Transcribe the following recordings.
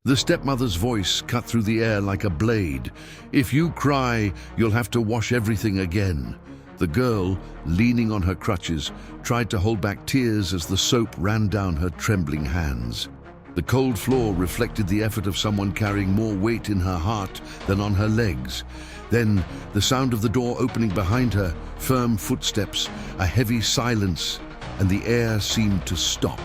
The stepmother's voice cut through the air like a blade. "If you cry, you'll have to wash everything again." The girl, leaning on her crutches, tried to hold back tears as the soap ran down her trembling hands. The cold floor reflected the effort of someone carrying more weight in her heart than on her legs. Then, the sound of the door opening behind her, firm footsteps, a heavy silence, and the air seemed to stop.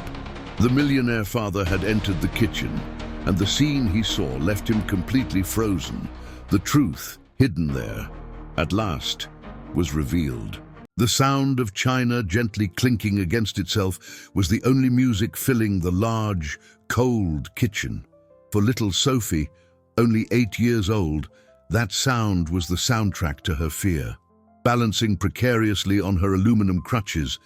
The millionaire father had entered the kitchen, and the scene he saw left him completely frozen. The truth, hidden there, at last, was revealed. The sound of china gently clinking against itself was the only music filling the large, cold kitchen. For little Sophie, only 8 years old, that sound was the soundtrack to her fear. Balancing precariously on her aluminum crutches,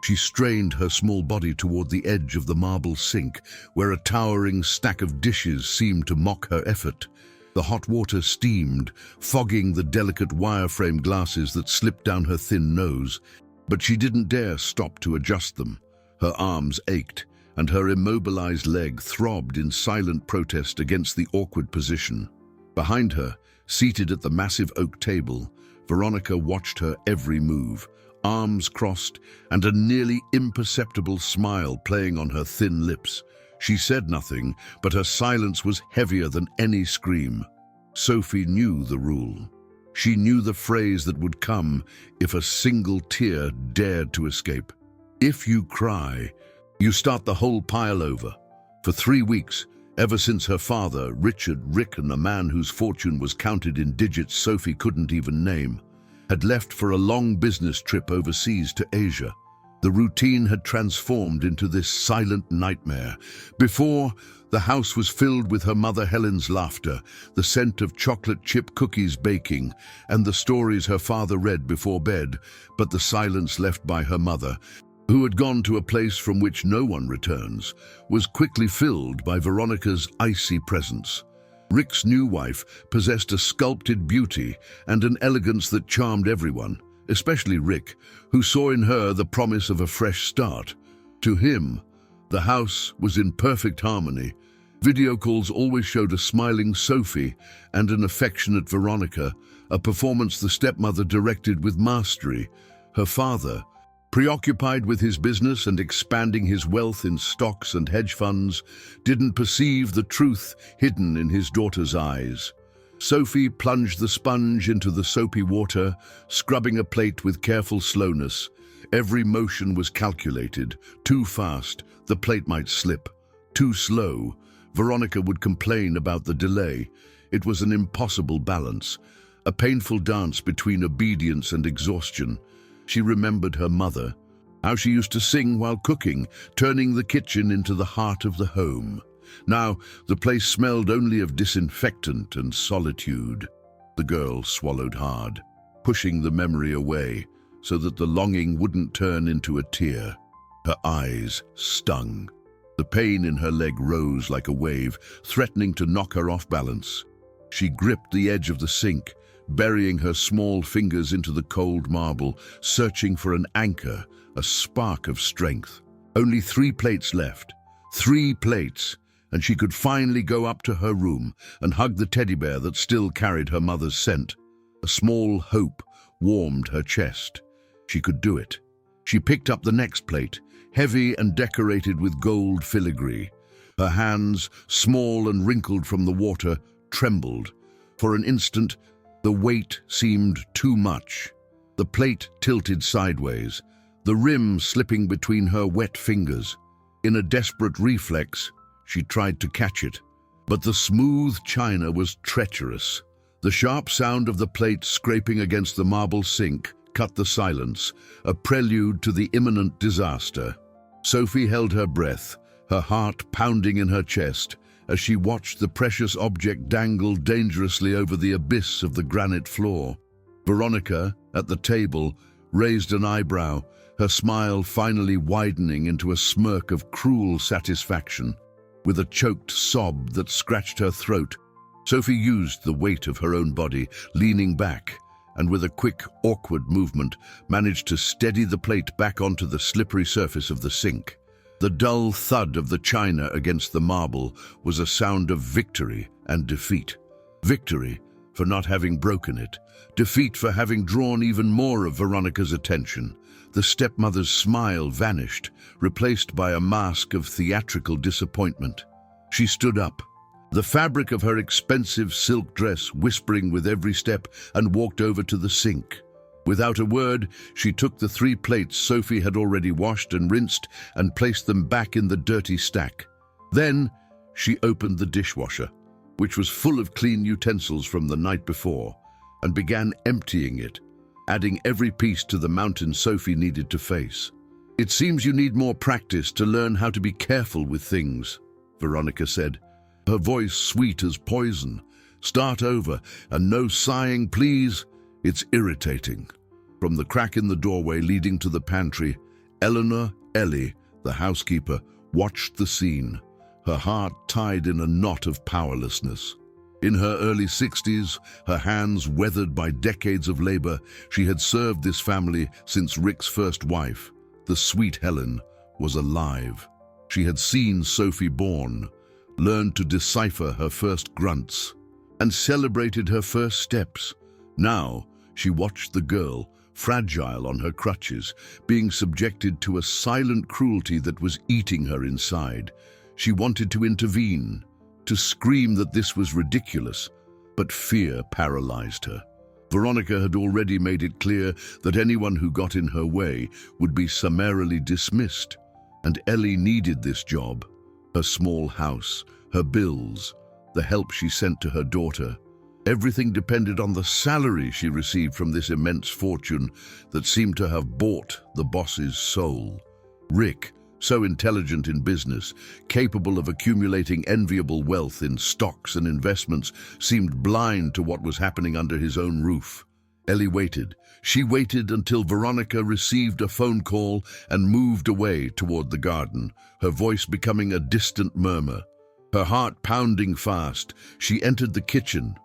she strained her small body toward the edge of the marble sink, where a towering stack of dishes seemed to mock her effort. The hot water steamed, fogging the delicate wireframe glasses that slipped down her thin nose. But she didn't dare stop to adjust them. Her arms ached, and her immobilized leg throbbed in silent protest against the awkward position. Behind her, seated at the massive oak table, Veronica watched her every move, arms crossed and a nearly imperceptible smile playing on her thin lips. She said nothing, but her silence was heavier than any scream. Sophie knew the rule. She knew the phrase that would come if a single tear dared to escape. If you cry, you start the whole pile over. For 3 weeks, ever since her father, Richard Rickon, a man whose fortune was counted in digits Sophie couldn't even name, had left for a long business trip overseas to Asia, the routine had transformed into this silent nightmare. Before, the house was filled with her mother Helen's laughter, the scent of chocolate chip cookies baking, and the stories her father read before bed, but the silence left by her mother, who had gone to a place from which no one returns, was quickly filled by Veronica's icy presence. Rick's new wife possessed a sculpted beauty and an elegance that charmed everyone, especially Rick, who saw in her the promise of a fresh start. To him, the house was in perfect harmony. Video calls always showed a smiling Sophie and an affectionate Veronica, a performance the stepmother directed with mastery. Her father, preoccupied with his business and expanding his wealth in stocks and hedge funds, didn't perceive the truth hidden in his daughter's eyes. Sophie plunged the sponge into the soapy water, scrubbing a plate with careful slowness. Every motion was calculated. Too fast, the plate might slip. Too slow, Veronica would complain about the delay. It was an impossible balance, a painful dance between obedience and exhaustion. She remembered her mother, how she used to sing while cooking, turning the kitchen into the heart of the home. Now, the place smelled only of disinfectant and solitude. The girl swallowed hard, pushing the memory away so that the longing wouldn't turn into a tear. Her eyes stung. The pain in her leg rose like a wave, threatening to knock her off balance. She gripped the edge of the sink, burying her small fingers into the cold marble, searching for an anchor, a spark of strength. Only 3 plates left. 3 plates, and she could finally go up to her room and hug the teddy bear that still carried her mother's scent. A small hope warmed her chest. She could do it. She picked up the next plate, heavy and decorated with gold filigree. Her hands, small and wrinkled from the water, trembled. For an instant, the weight seemed too much. The plate tilted sideways, the rim slipping between her wet fingers. In a desperate reflex, she tried to catch it. But the smooth china was treacherous. The sharp sound of the plate scraping against the marble sink cut the silence, a prelude to the imminent disaster. Sophie held her breath, her heart pounding in her chest, as she watched the precious object dangle dangerously over the abyss of the granite floor. Veronica, at the table, raised an eyebrow, her smile finally widening into a smirk of cruel satisfaction. With a choked sob that scratched her throat, Sophie used the weight of her own body, leaning back, and with a quick, awkward movement, managed to steady the plate back onto the slippery surface of the sink. The dull thud of the china against the marble was a sound of victory and defeat. Victory for not having broken it. Defeat for having drawn even more of Veronica's attention. The stepmother's smile vanished, replaced by a mask of theatrical disappointment. She stood up, the fabric of her expensive silk dress whispering with every step, and walked over to the sink. Without a word, she took the 3 plates Sophie had already washed and rinsed and placed them back in the dirty stack. Then she opened the dishwasher, which was full of clean utensils from the night before, and began emptying it, adding every piece to the mountain Sophie needed to face. "It seems you need more practice to learn how to be careful with things," Veronica said, her voice sweet as poison. "Start over, and no sighing, please. It's irritating." From the crack in the doorway leading to the pantry, Ellie, the housekeeper, watched the scene, her heart tied in a knot of powerlessness. In her early 60s, her hands weathered by decades of labor, she had served this family since Rick's first wife, the sweet Helen, was alive. She had seen Sophie born, learned to decipher her first grunts, and celebrated her first steps. Now, she watched the girl, fragile on her crutches, being subjected to a silent cruelty that was eating her inside. She wanted to intervene, to scream that this was ridiculous, but fear paralyzed her. Veronica had already made it clear that anyone who got in her way would be summarily dismissed, and Ellie needed this job. Her small house, her bills, the help she sent to her daughter. Everything depended on the salary she received from this immense fortune that seemed to have bought the boss's soul. Rick, so intelligent in business, capable of accumulating enviable wealth in stocks and investments, seemed blind to what was happening under his own roof. Ellie waited. She waited until Veronica received a phone call and moved away toward the garden, her voice becoming a distant murmur. Her heart pounding fast, she entered the kitchen.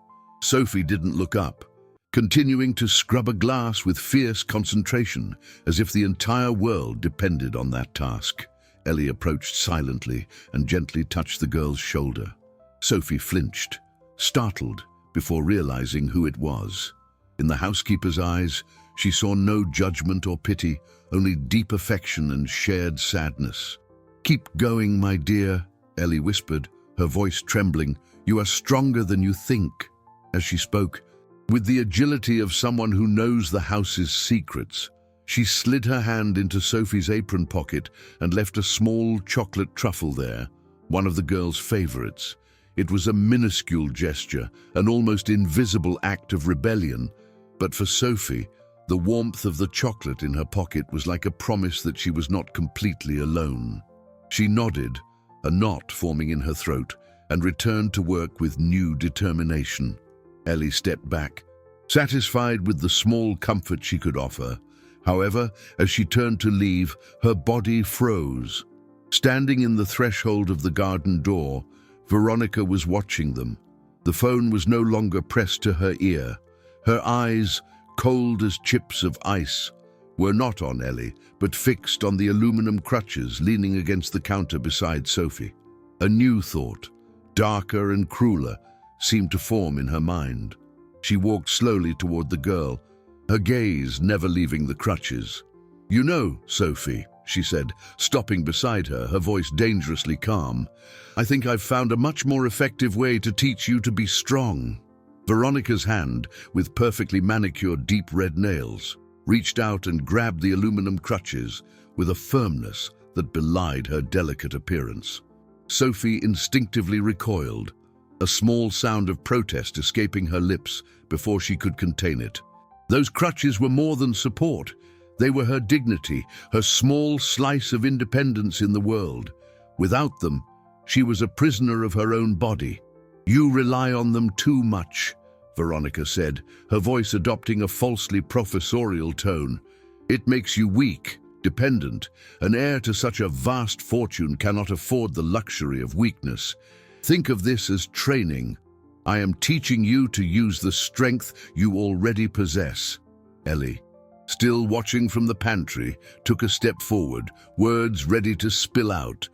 Sophie didn't look up, continuing to scrub a glass with fierce concentration, as if the entire world depended on that task. Ellie approached silently and gently touched the girl's shoulder. Sophie flinched, startled, before realizing who it was. In the housekeeper's eyes, she saw no judgment or pity, only deep affection and shared sadness. "Keep going, my dear," Ellie whispered, her voice trembling. "You are stronger than you think." As she spoke, with the agility of someone who knows the house's secrets, she slid her hand into Sophie's apron pocket and left a small chocolate truffle there, one of the girl's favorites. It was a minuscule gesture, an almost invisible act of rebellion, but for Sophie, the warmth of the chocolate in her pocket was like a promise that she was not completely alone. She nodded, a knot forming in her throat, and returned to work with new determination. Ellie stepped back, satisfied with the small comfort she could offer. However, as she turned to leave, her body froze. Standing in the threshold of the garden door, Veronica was watching them. The phone was no longer pressed to her ear. Her eyes, cold as chips of ice, were not on Ellie, but fixed on the aluminum crutches leaning against the counter beside Sophie. A new thought, darker and crueler, seemed to form in her mind. She walked slowly toward the girl, her gaze never leaving the crutches. "You know, Sophie," she said, stopping beside her, her voice dangerously calm, "I think I've found a much more effective way to teach you to be strong." Veronica's hand, with perfectly manicured deep red nails, reached out and grabbed the aluminum crutches with a firmness that belied her delicate appearance. Sophie instinctively recoiled, a small sound of protest escaping her lips before she could contain it. Those crutches were more than support. They were her dignity, her small slice of independence in the world. Without them, she was a prisoner of her own body. "You rely on them too much," Veronica said, her voice adopting a falsely professorial tone. "It makes you weak, dependent. An heir to such a vast fortune cannot afford the luxury of weakness. Think of this as training. I am teaching you to use the strength you already possess." Ellie, still watching from the pantry, took a step forward, words ready to spill out.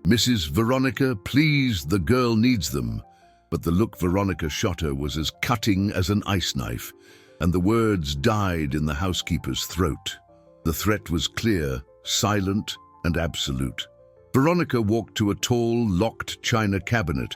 "Mrs. Veronica, please, the girl needs them." But the look Veronica shot her was as cutting as an ice knife, and the words died in the housekeeper's throat. The threat was clear, silent, and absolute. Veronica walked to a tall, locked china cabinet,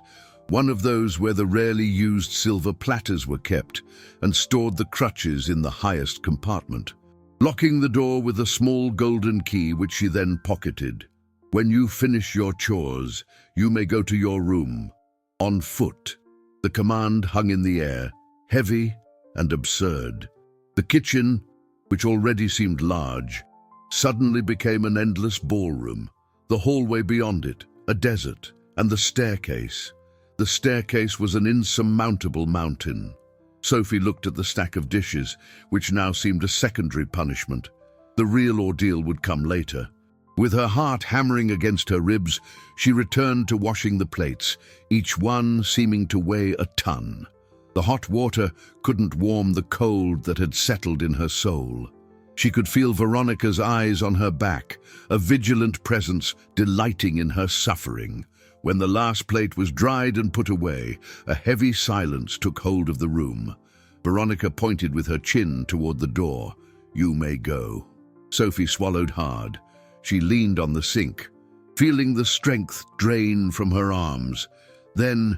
one of those where the rarely used silver platters were kept, and stored the crutches in the highest compartment, locking the door with a small golden key which she then pocketed. "When you finish your chores, you may go to your room. On foot." The command hung in the air, heavy and absurd. The kitchen, which already seemed large, suddenly became an endless ballroom. The hallway beyond it, a desert, and the staircase. The staircase was an insurmountable mountain. Sophie looked at the stack of dishes, which now seemed a secondary punishment. The real ordeal would come later. With her heart hammering against her ribs, she returned to washing the plates, each one seeming to weigh a ton. The hot water couldn't warm the cold that had settled in her soul. She could feel Veronica's eyes on her back, a vigilant presence delighting in her suffering. When the last plate was dried and put away, a heavy silence took hold of the room. Veronica pointed with her chin toward the door. "You may go." Sophie swallowed hard. She leaned on the sink, feeling the strength drain from her arms. Then,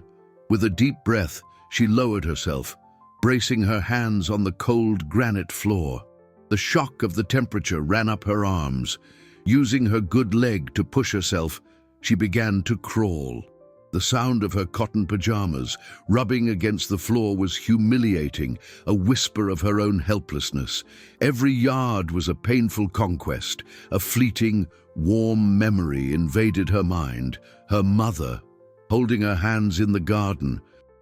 with a deep breath, she lowered herself, bracing her hands on the cold granite floor. The shock of the temperature ran up her arms. Using her good leg to push herself, she began to crawl. The sound of her cotton pajamas rubbing against the floor was humiliating, a whisper of her own helplessness. Every yard was a painful conquest. A fleeting, warm memory invaded her mind. Her mother, holding her hands in the garden,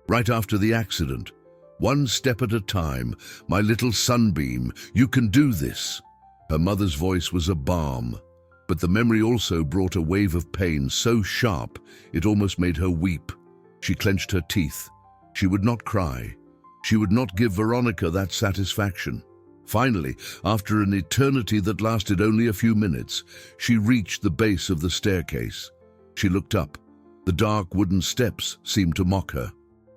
right after the accident. "One step at a time, my little sunbeam, you can do this." Her mother's voice was a balm. But the memory also brought a wave of pain so sharp it almost made her weep. She clenched her teeth. She would not cry. She would not give Veronica that satisfaction. Finally, after an eternity that lasted only a few minutes, she reached the base of the staircase. She looked up. The dark wooden steps seemed to mock her.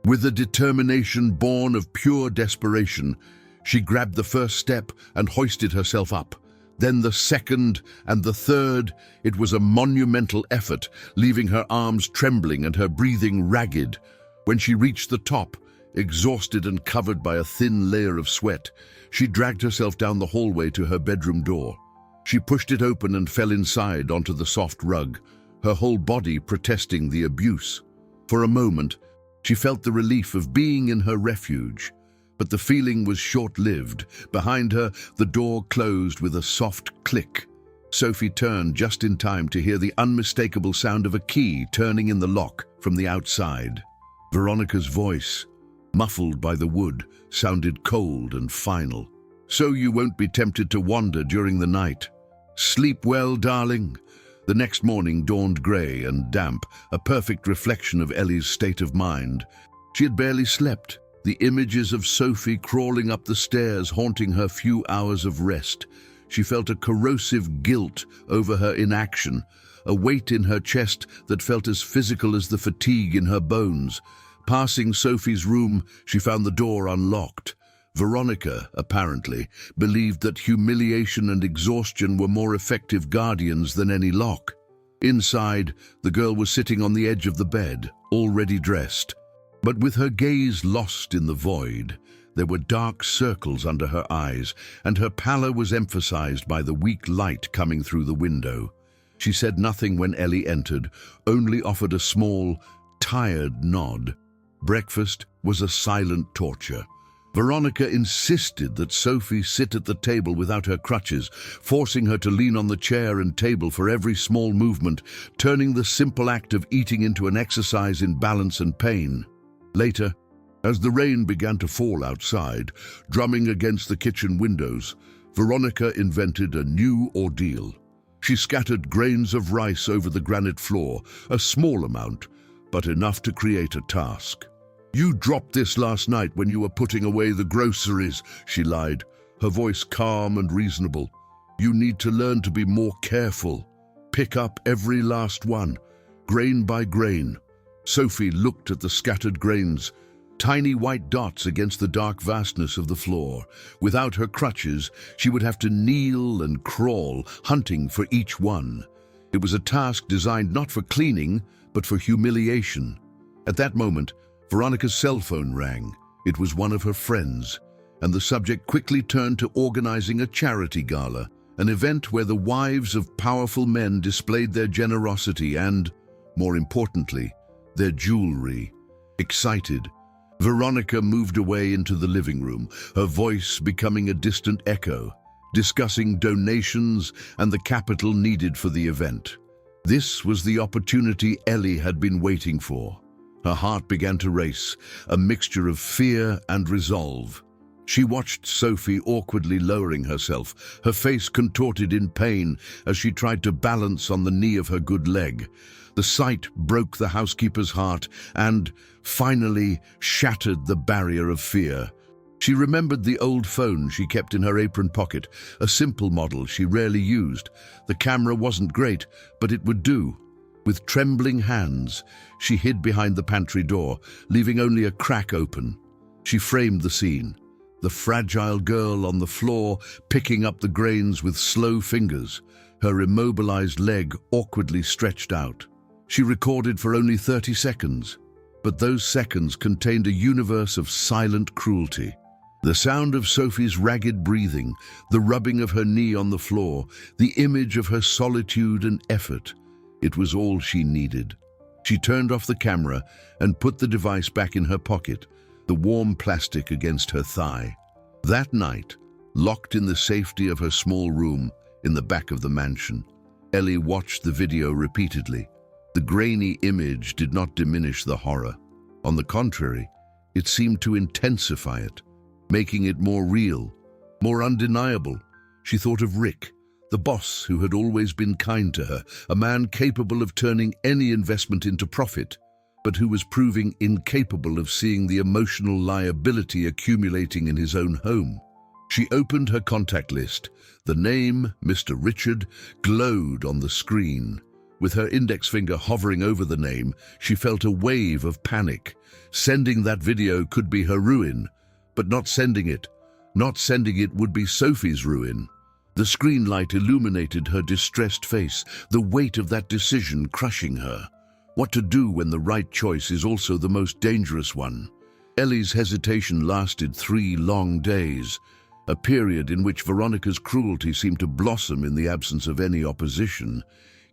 With a determination born of pure desperation, she grabbed the first step and hoisted herself up. Then the second and the third. It was a monumental effort, leaving her arms trembling and her breathing ragged. When she reached the top, exhausted and covered by a thin layer of sweat, she dragged herself down the hallway to her bedroom door. She pushed it open and fell inside onto the soft rug, her whole body protesting the abuse. For a moment, she felt the relief of being in her refuge. But the feeling was short-lived. Behind her, the door closed with a soft click. Sophie turned just in time to hear the unmistakable sound of a key turning in the lock from the outside. Veronica's voice, muffled by the wood, sounded cold and final. "So you won't be tempted to wander during the night. Sleep well, darling." The next morning dawned grey and damp, a perfect reflection of Ellie's state of mind. She had barely slept. The images of Sophie crawling up the stairs haunting her few hours of rest. She felt a corrosive guilt over her inaction, a weight in her chest that felt as physical as the fatigue in her bones. Passing Sophie's room, she found the door unlocked. Veronica, apparently, believed that humiliation and exhaustion were more effective guardians than any lock. Inside, the girl was sitting on the edge of the bed, already dressed. But with her gaze lost in the void, there were dark circles under her eyes, and her pallor was emphasized by the weak light coming through the window. She said nothing when Ellie entered, only offered a small, tired nod. Breakfast was a silent torture. Veronica insisted that Sophie sit at the table without her crutches, forcing her to lean on the chair and table for every small movement, turning the simple act of eating into an exercise in balance and pain. Later, as the rain began to fall outside, drumming against the kitchen windows, Veronica invented a new ordeal. She scattered grains of rice over the granite floor, a small amount, but enough to create a task. "You dropped this last night when you were putting away the groceries," she lied. her voice calm and reasonable. "You need to learn to be more careful. Pick up every last one, grain by grain." Sophie looked at the scattered grains, tiny white dots against the dark vastness of the floor. Without her crutches, she would have to kneel and crawl, hunting for each one. It was a task designed not for cleaning, but for humiliation. At that moment, Veronica's cell phone rang. It was one of her friends, and the subject quickly turned to organizing a charity gala, an event where the wives of powerful men displayed their generosity and, more importantly, their jewelry. Excited, Veronica moved away into the living room, her voice becoming a distant echo, discussing donations and the capital needed for the event. This was the opportunity Ellie had been waiting for. Her heart began to race, a mixture of fear and resolve. She watched Sophie awkwardly lowering herself, her face contorted in pain as she tried to balance on the knee of her good leg. The sight broke the housekeeper's heart and, finally, shattered the barrier of fear. She remembered the old phone she kept in her apron pocket, a simple model she rarely used. The camera wasn't great, but it would do. With trembling hands, she hid behind the pantry door, leaving only a crack open. She framed the scene. The fragile girl on the floor, picking up the grains with slow fingers, her immobilized leg awkwardly stretched out. She recorded for only 30 seconds, but those seconds contained a universe of silent cruelty. The sound of Sophie's ragged breathing, the rubbing of her knee on the floor, the image of her solitude and effort. It was all she needed. She turned off the camera and put the device back in her pocket, the warm plastic against her thigh. That night, locked in the safety of her small room in the back of the mansion, Ellie watched the video repeatedly. The grainy image did not diminish the horror. On the contrary, it seemed to intensify it, making it more real, more undeniable. She thought of Rick, the boss who had always been kind to her, a man capable of turning any investment into profit, but who was proving incapable of seeing the emotional liability accumulating in his own home. She opened her contact list. The name, Mr. Richard, glowed on the screen. With her index finger hovering over the name, she felt a wave of panic. Sending that video could be her ruin, but not sending it would be Sophie's ruin. The screen light illuminated her distressed face, the weight of that decision crushing her. What to do when the right choice is also the most dangerous one? Ellie's hesitation lasted 3 long days, a period in which Veronica's cruelty seemed to blossom in the absence of any opposition.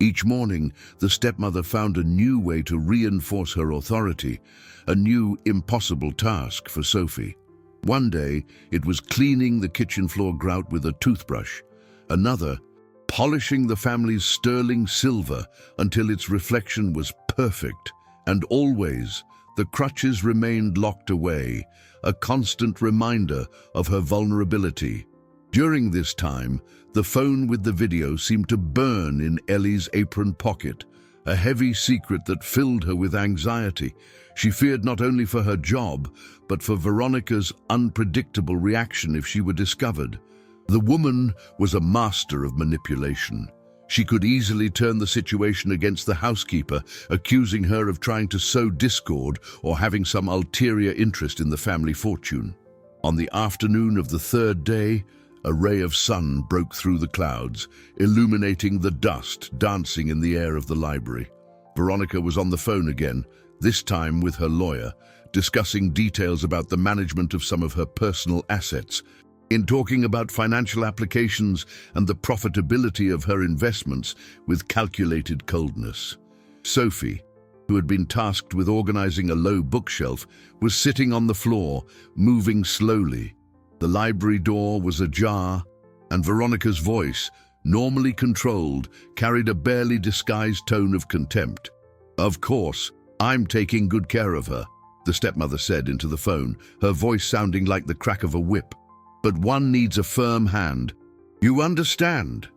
Each morning, the stepmother found a new way to reinforce her authority, a new, impossible task for Sophie. One day, it was cleaning the kitchen floor grout with a toothbrush. Another, polishing the family's sterling silver until its reflection was perfect. And always, the crutches remained locked away, a constant reminder of her vulnerability. During this time, the phone with the video seemed to burn in Ellie's apron pocket, a heavy secret that filled her with anxiety. She feared not only for her job, but for Veronica's unpredictable reaction if she were discovered. The woman was a master of manipulation. She could easily turn the situation against the housekeeper, accusing her of trying to sow discord or having some ulterior interest in the family fortune. On the afternoon of the 3rd day, a ray of sun broke through the clouds, illuminating the dust dancing in the air of the library. Veronica was on the phone again, this time with her lawyer, discussing details about the management of some of her personal assets. In talking about financial applications and the profitability of her investments with calculated coldness. Sophie, who had been tasked with organizing a low bookshelf, was sitting on the floor, moving slowly. The library door was ajar, and Veronica's voice, normally controlled, carried a barely disguised tone of contempt. "Of course, I'm taking good care of her," the stepmother said into the phone, her voice sounding like the crack of a whip. "But one needs a firm hand. You understand?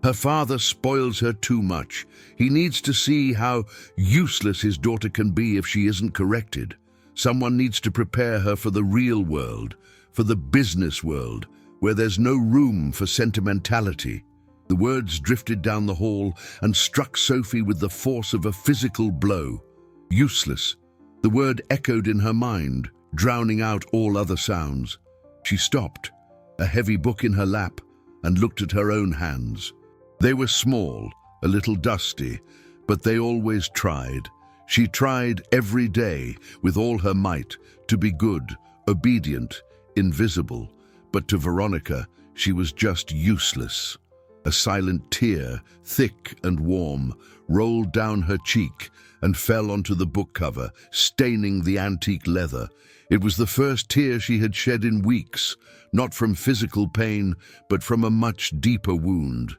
Her father spoils her too much. He needs to see how useless his daughter can be if she isn't corrected. Someone needs to prepare her for the real world, for the business world, where there's no room for sentimentality. The words drifted down the hall and struck Sophie with the force of a physical blow. Useless. The word echoed in her mind, drowning out all other sounds. She stopped, a heavy book in her lap, and looked at her own hands. They were small, a little dusty, but they always tried. She tried every day, with all her might, to be good, obedient, invisible. But to Veronica, she was just useless. A silent tear, thick and warm, rolled down her cheek and fell onto the book cover, staining the antique leather. It was the first tear she had shed in weeks, not from physical pain, but from a much deeper wound.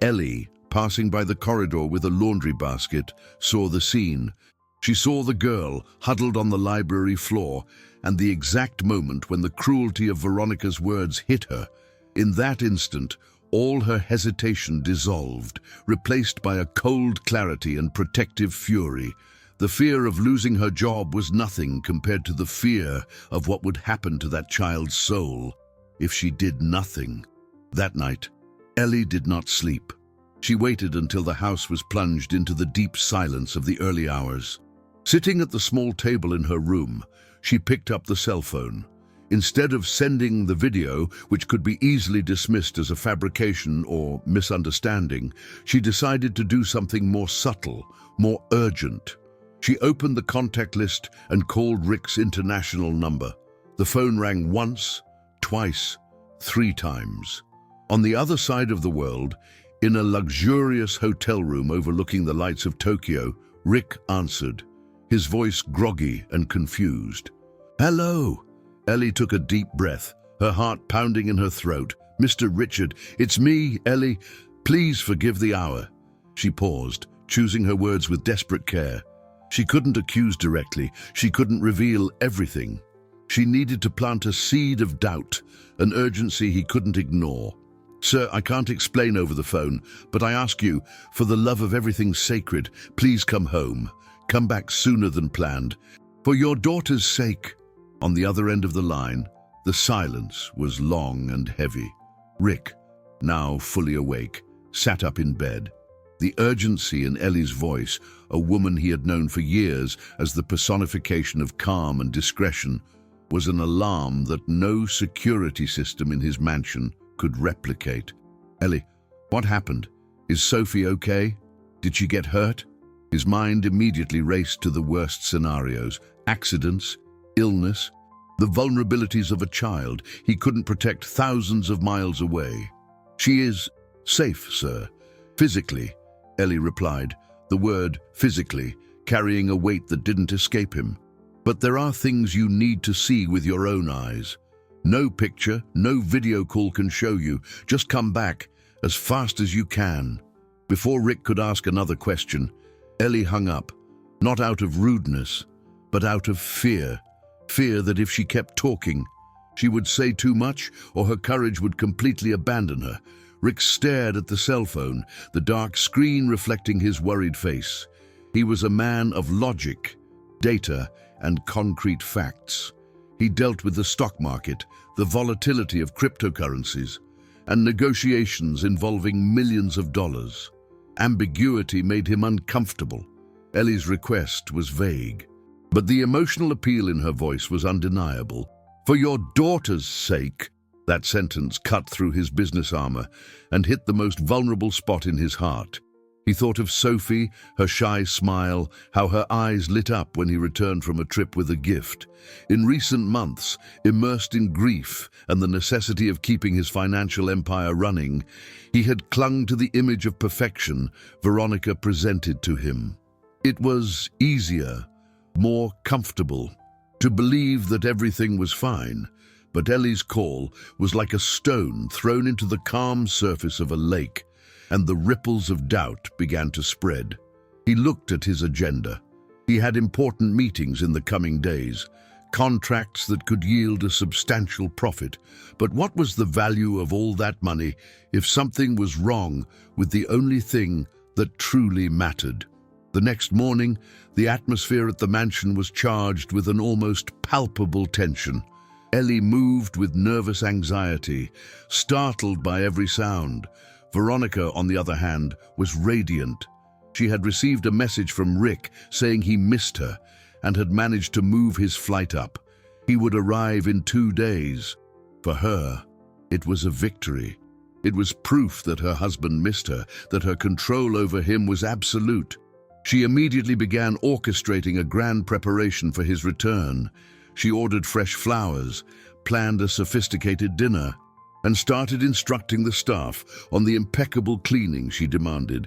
Ellie, passing by the corridor with a laundry basket, saw the scene. She saw the girl huddled on the library floor, and the exact moment when the cruelty of Veronica's words hit her. In that instant, all her hesitation dissolved, replaced by a cold clarity and protective fury. The fear of losing her job was nothing compared to the fear of what would happen to that child's soul if she did nothing. That night, Ellie did not sleep. She waited until the house was plunged into the deep silence of the early hours. Sitting at the small table in her room, she picked up the cell phone. Instead of sending the video, which could be easily dismissed as a fabrication or misunderstanding, she decided to do something more subtle, more urgent. She opened the contact list and called Rick's international number. The phone rang once, twice, 3 times. On the other side of the world, in a luxurious hotel room overlooking the lights of Tokyo, Rick answered, his voice groggy and confused. "Hello." Ellie took a deep breath, her heart pounding in her throat. "Mr. Richard, it's me, Ellie. Please forgive the hour." She paused, choosing her words with desperate care. She couldn't accuse directly. She couldn't reveal everything. She needed to plant a seed of doubt, an urgency he couldn't ignore. "Sir, I can't explain over the phone, but I ask you, for the love of everything sacred, please come home. Come back sooner than planned. For your daughter's sake." On the other end of the line, the silence was long and heavy. Rick, now fully awake, sat up in bed. The urgency in Ellie's voice, a woman he had known for years as the personification of calm and discretion, was an alarm that no security system in his mansion could replicate. "Ellie, what happened? Is Sophie okay? Did she get hurt?" His mind immediately raced to the worst scenarios: accidents, illness, the vulnerabilities of a child he couldn't protect thousands of miles away. "She is safe, sir. Physically," Ellie replied, the word physically carrying a weight that didn't escape him. "But there are things you need to see with your own eyes. No picture, no video call can show you. Just come back as fast as you can." Before Rick could ask another question, Ellie hung up, not out of rudeness, but out of fear. Fear that if she kept talking, she would say too much or her courage would completely abandon her. Rick stared at the cell phone, the dark screen reflecting his worried face. He was a man of logic, data, and concrete facts. He dealt with the stock market, the volatility of cryptocurrencies, and negotiations involving millions of dollars. Ambiguity made him uncomfortable. Ellie's request was vague, but the emotional appeal in her voice was undeniable. "For your daughter's sake," that sentence cut through his business armor and hit the most vulnerable spot in his heart. He thought of Sophie, her shy smile, how her eyes lit up when he returned from a trip with a gift. In recent months, immersed in grief and the necessity of keeping his financial empire running, he had clung to the image of perfection Veronica presented to him. It was easier, more comfortable, to believe that everything was fine, but Ellie's call was like a stone thrown into the calm surface of a lake, and the ripples of doubt began to spread. He looked at his agenda. He had important meetings in the coming days, contracts that could yield a substantial profit. But what was the value of all that money if something was wrong with the only thing that truly mattered? The next morning, the atmosphere at the mansion was charged with an almost palpable tension. Ellie moved with nervous anxiety, startled by every sound. Veronica, on the other hand, was radiant. She had received a message from Rick saying he missed her and had managed to move his flight up. He would arrive in 2 days. For her, it was a victory. It was proof that her husband missed her, that her control over him was absolute. She immediately began orchestrating a grand preparation for his return. She ordered fresh flowers, planned a sophisticated dinner, and started instructing the staff on the impeccable cleaning she demanded.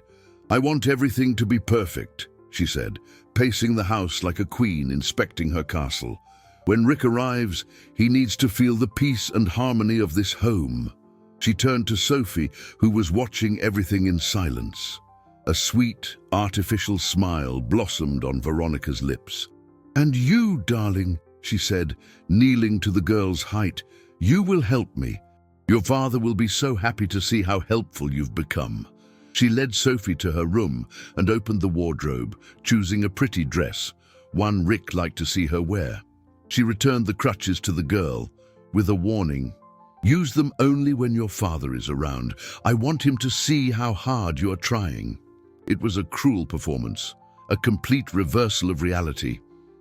"I want everything to be perfect," she said, pacing the house like a queen inspecting her castle. "When Rick arrives, he needs to feel the peace and harmony of this home." She turned to Sophie, who was watching everything in silence. A sweet, artificial smile blossomed on Veronica's lips. "And you, darling," she said, kneeling to the girl's height, "you will help me. Your father will be so happy to see how helpful you've become." She led Sophie to her room and opened the wardrobe, choosing a pretty dress, one Rick liked to see her wear. She returned the crutches to the girl with a warning. "Use them only when your father is around. I want him to see how hard you are trying." It was a cruel performance, a complete reversal of reality.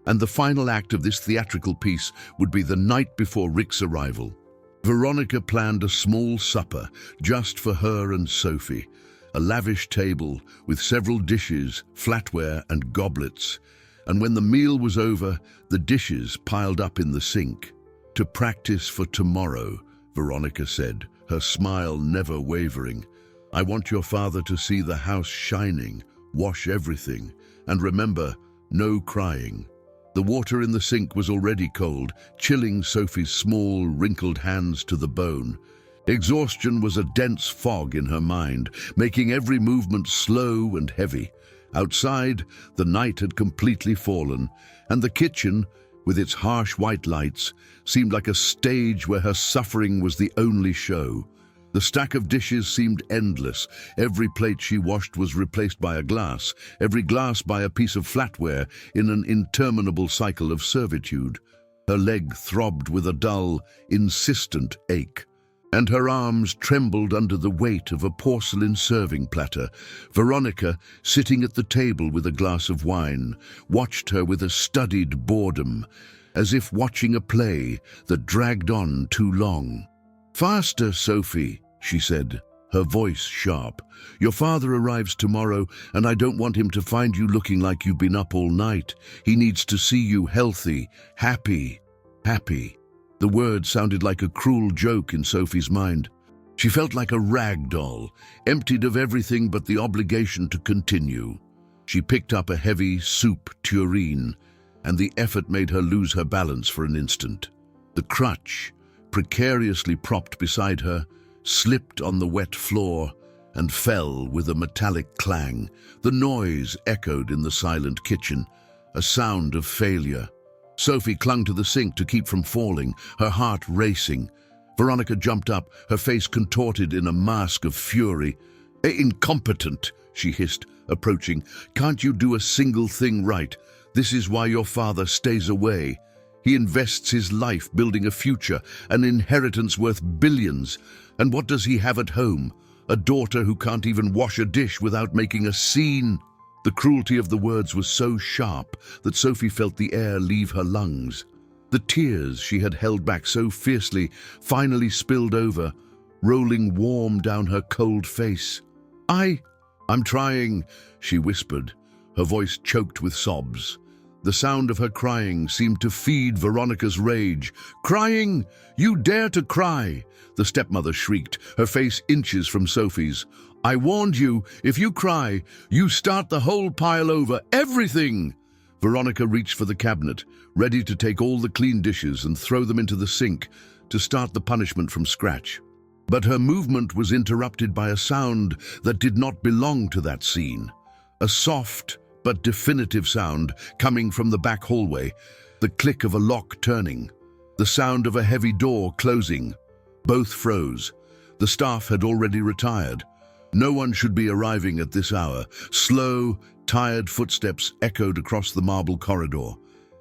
And the final act of this theatrical piece would be the night before Rick's arrival. Veronica planned a small supper just for her and Sophie, a lavish table with several dishes, flatware and goblets. And when the meal was over, the dishes piled up in the sink. "To practice for tomorrow," Veronica said, her smile never wavering. "I want your father to see the house shining. Wash everything. And remember, no crying." The water in the sink was already cold, chilling Sophie's small, wrinkled hands to the bone. Exhaustion was a dense fog in her mind, making every movement slow and heavy. Outside, the night had completely fallen, and the kitchen, with its harsh white lights, seemed like a stage where her suffering was the only show. The stack of dishes seemed endless. Every plate she washed was replaced by a glass, every glass by a piece of flatware, in an interminable cycle of servitude. Her leg throbbed with a dull, insistent ache, and her arms trembled under the weight of a porcelain serving platter. Veronica, sitting at the table with a glass of wine, watched her with a studied boredom, as if watching a play that dragged on too long. "Faster, Sophie," she said, her voice sharp. "Your father arrives tomorrow, and I don't want him to find you looking like you've been up all night. He needs to see you healthy, happy." The word sounded like a cruel joke in Sophie's mind. She felt like a rag doll, emptied of everything but the obligation to continue. She picked up a heavy soup tureen, and the effort made her lose her balance for an instant. The crutch, precariously propped beside her, slipped on the wet floor and fell with a metallic clang. The noise echoed in the silent kitchen, a sound of failure. Sophie clung to the sink to keep from falling, her heart racing. Veronica jumped up, her face contorted in a mask of fury. "Incompetent," she hissed, approaching. "Can't you do a single thing right? This is why your father stays away. He invests his life building a future, an inheritance worth billions. And what does he have at home? A daughter who can't even wash a dish without making a scene." The cruelty of the words was so sharp that Sophie felt the air leave her lungs. The tears she had held back so fiercely finally spilled over, rolling warm down her cold face. I'm trying," she whispered, her voice choked with sobs. The sound of her crying seemed to feed Veronica's rage. "Crying? You dare to cry!" the stepmother shrieked, her face inches from Sophie's. "I warned you, if you cry, you start the whole pile over, everything!" Veronica reached for the cabinet, ready to take all the clean dishes and throw them into the sink to start the punishment from scratch. But her movement was interrupted by a sound that did not belong to that scene. A soft but definitive sound coming from the back hallway, the click of a lock turning, the sound of a heavy door closing. Both froze. The staff had already retired. No one should be arriving at this hour. Slow, tired footsteps echoed across the marble corridor.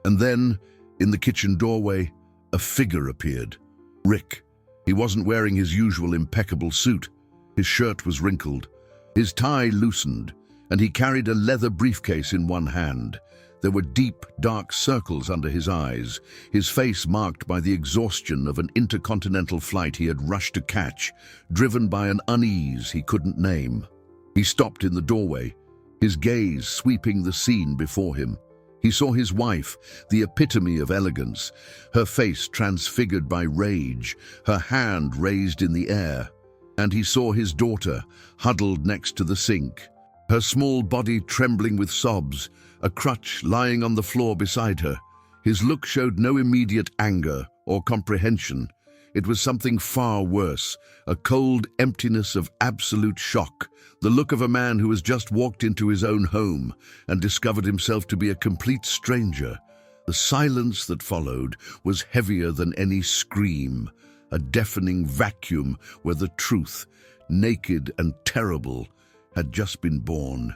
And then, in the kitchen doorway, a figure appeared. Rick. He wasn't wearing his usual impeccable suit. His shirt was wrinkled, his tie loosened, and he carried a leather briefcase in one hand. There were deep, dark circles under his eyes, his face marked by the exhaustion of an intercontinental flight he had rushed to catch, driven by an unease he couldn't name. He stopped in the doorway, his gaze sweeping the scene before him. He saw his wife, the epitome of elegance, her face transfigured by rage, her hand raised in the air. And he saw his daughter, huddled next to the sink, her small body trembling with sobs, a crutch lying on the floor beside her. His look showed no immediate anger or comprehension. It was something far worse, a cold emptiness of absolute shock, the look of a man who has just walked into his own home and discovered himself to be a complete stranger. The silence that followed was heavier than any scream, a deafening vacuum where the truth, naked and terrible, had just been born.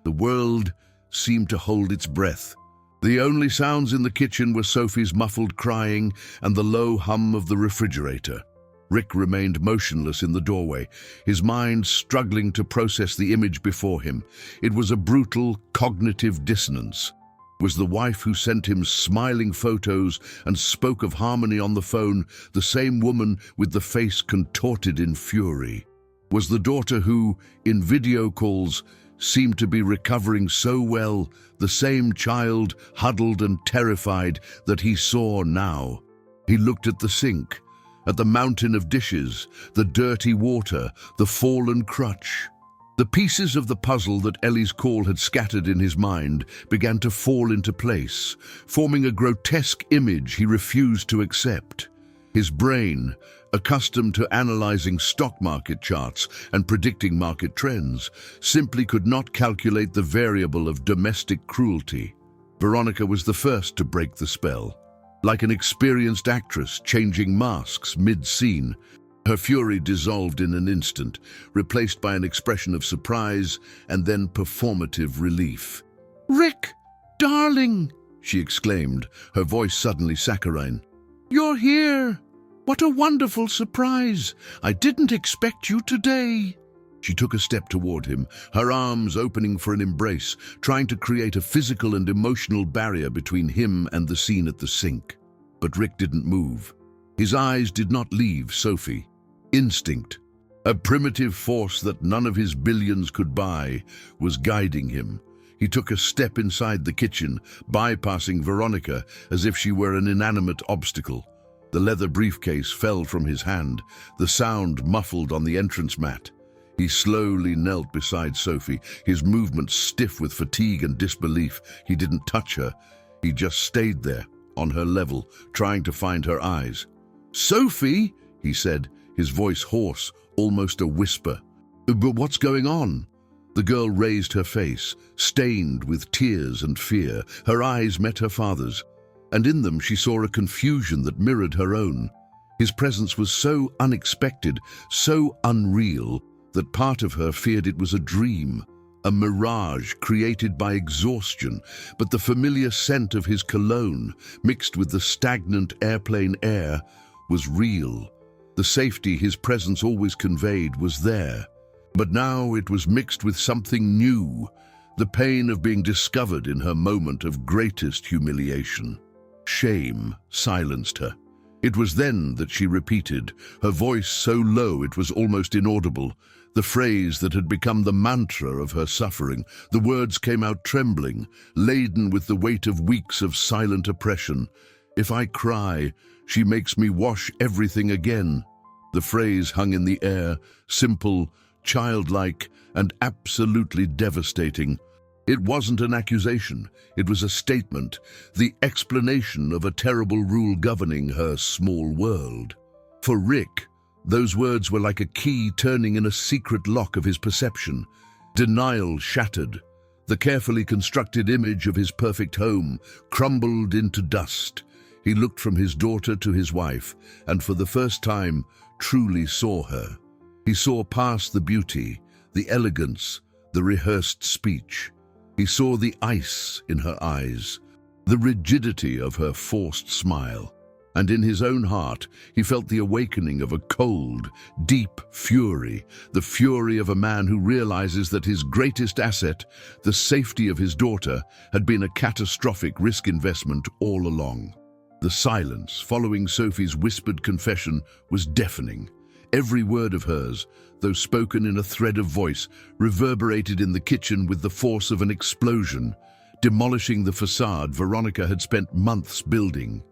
The world seemed to hold its breath. The only sounds in the kitchen were Sophie's muffled crying and the low hum of the refrigerator. Rick remained motionless in the doorway, his mind struggling to process the image before him. It was a brutal, cognitive dissonance. Was the wife who sent him smiling photos and spoke of harmony on the phone the same woman with the face contorted in fury? Was the daughter who, in video calls, seemed to be recovering so well, the same child huddled and terrified that he saw now? He looked at the sink, at the mountain of dishes, the dirty water, the fallen crutch. The pieces of the puzzle that Ellie's call had scattered in his mind began to fall into place, forming a grotesque image he refused to accept. His brain, accustomed to analyzing stock market charts and predicting market trends, simply could not calculate the variable of domestic cruelty. Veronica was the first to break the spell. Like an experienced actress changing masks mid-scene, her fury dissolved in an instant, replaced by an expression of surprise and then performative relief. "Rick, darling," she exclaimed, her voice suddenly saccharine. "You're here! What a wonderful surprise! I didn't expect you today." She took a step toward him, her arms opening for an embrace, trying to create a physical and emotional barrier between him and the scene at the sink. But Rick didn't move. His eyes did not leave Sophie. Instinct, a primitive force that none of his billions could buy, was guiding him. He took a step inside the kitchen, bypassing Veronica as if she were an inanimate obstacle. The leather briefcase fell from his hand, the sound muffled on the entrance mat. He slowly knelt beside Sophie, his movements stiff with fatigue and disbelief. He didn't touch her. He just stayed there, on her level, trying to find her eyes. "Sophie," he said, his voice hoarse, almost a whisper. "But what's going on?" The girl raised her face, stained with tears and fear. Her eyes met her father's, and in them she saw a confusion that mirrored her own. His presence was so unexpected, so unreal, that part of her feared it was a dream, a mirage created by exhaustion. But the familiar scent of his cologne, mixed with the stagnant airplane air, was real. The safety his presence always conveyed was there. But now it was mixed with something new, the pain of being discovered in her moment of greatest humiliation. Shame silenced her. It was then that she repeated, her voice so low it was almost inaudible, the phrase that had become the mantra of her suffering. The words came out trembling, laden with the weight of weeks of silent oppression. "If I cry, she makes me wash everything again." The phrase hung in the air, simple, childlike, and absolutely devastating. It wasn't an accusation, it was a statement, the explanation of a terrible rule governing her small world. For Rick, those words were like a key turning in a secret lock of his perception. Denial shattered. The carefully constructed image of his perfect home crumbled into dust. He looked from his daughter to his wife, and for the first time truly saw her. He saw past the beauty, the elegance, the rehearsed speech. He saw the ice in her eyes, the rigidity of her forced smile. And in his own heart, he felt the awakening of a cold, deep fury, the fury of a man who realizes that his greatest asset, the safety of his daughter, had been a catastrophic risk investment all along. The silence following Sophie's whispered confession was deafening. Every word of hers, though spoken in a thread of voice, reverberated in the kitchen with the force of an explosion, demolishing the facade Veronica had spent months building.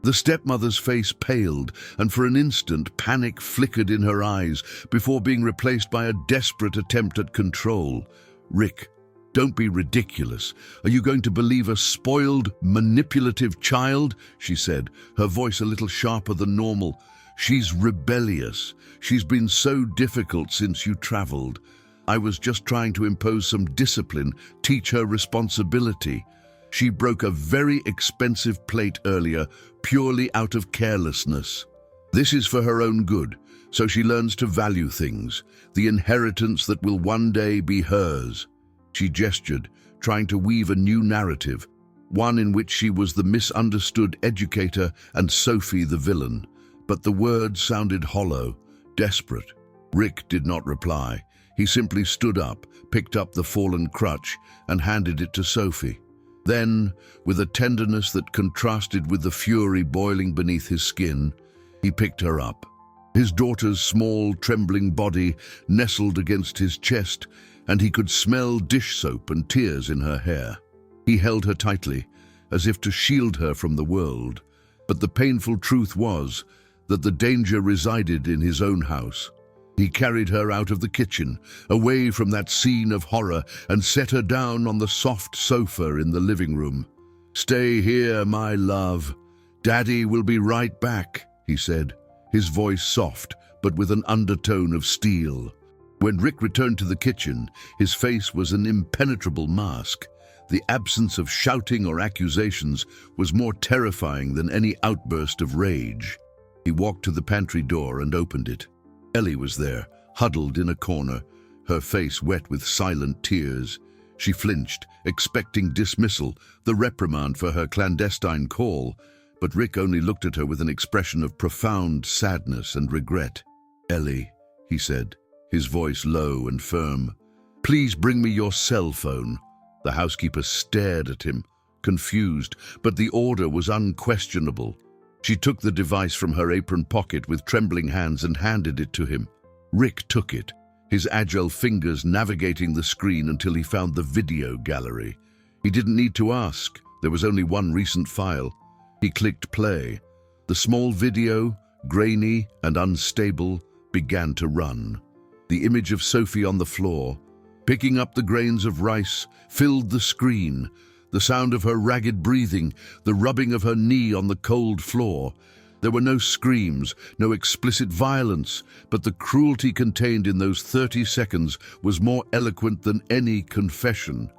The stepmother's face paled, and for an instant panic flickered in her eyes before being replaced by a desperate attempt at control. "Rick, don't be ridiculous. Are you going to believe a spoiled, manipulative child?" she said, her voice a little sharper than normal. "She's rebellious. She's been so difficult since you traveled. I was just trying to impose some discipline, teach her responsibility. She broke a very expensive plate earlier, purely out of carelessness. This is for her own good, so she learns to value things, the inheritance that will one day be hers." She gestured, trying to weave a new narrative, one in which she was the misunderstood educator and Sophie the villain. But the words sounded hollow, desperate. Rick did not reply. He simply stood up, picked up the fallen crutch, and handed it to Sophie. Then, with a tenderness that contrasted with the fury boiling beneath his skin, he picked her up. His daughter's small, trembling body nestled against his chest, and he could smell dish soap and tears in her hair. He held her tightly, as if to shield her from the world. But the painful truth was that the danger resided in his own house. He carried her out of the kitchen, away from that scene of horror, and set her down on the soft sofa in the living room. "Stay here, my love. Daddy will be right back," he said, his voice soft, but with an undertone of steel. When Rick returned to the kitchen, his face was an impenetrable mask. The absence of shouting or accusations was more terrifying than any outburst of rage. He walked to the pantry door and opened it. Ellie was there, huddled in a corner, her face wet with silent tears. She flinched, expecting dismissal, the reprimand for her clandestine call, but Rick only looked at her with an expression of profound sadness and regret. "Ellie," he said, his voice low and firm, "please bring me your cell phone." The housekeeper stared at him, confused, but the order was unquestionable. She took the device from her apron pocket with trembling hands and handed it to him. Rick took it, his agile fingers navigating the screen until he found the video gallery. He didn't need to ask. There was only one recent file. He clicked play. The small video, grainy and unstable, began to run. The image of Sophie on the floor, picking up the grains of rice, filled the screen. The sound of her ragged breathing, the rubbing of her knee on the cold floor. There were no screams, no explicit violence, but the cruelty contained in those 30 seconds was more eloquent than any confession.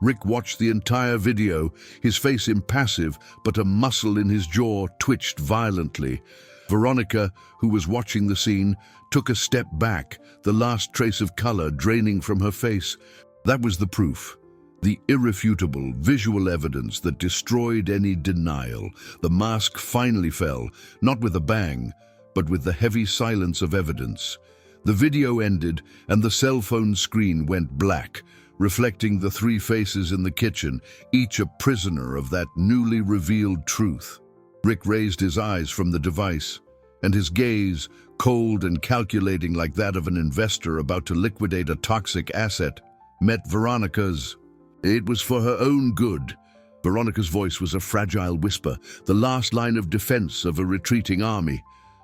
Rick watched the entire video, his face impassive, but a muscle in his jaw twitched violently. Veronica, who was watching the scene, took a step back, the last trace of color draining from her face. That was the proof. The irrefutable visual evidence that destroyed any denial. The mask finally fell, not with a bang, but with the heavy silence of evidence. The video ended, and the cell phone screen went black, reflecting the three faces in the kitchen, each a prisoner of that newly revealed truth. Rick raised his eyes from the device, and his gaze, cold and calculating like that of an investor about to liquidate a toxic asset, met Veronica's. It was for her own good. Veronica's voice was a fragile whisper, the last line of defense of a retreating army.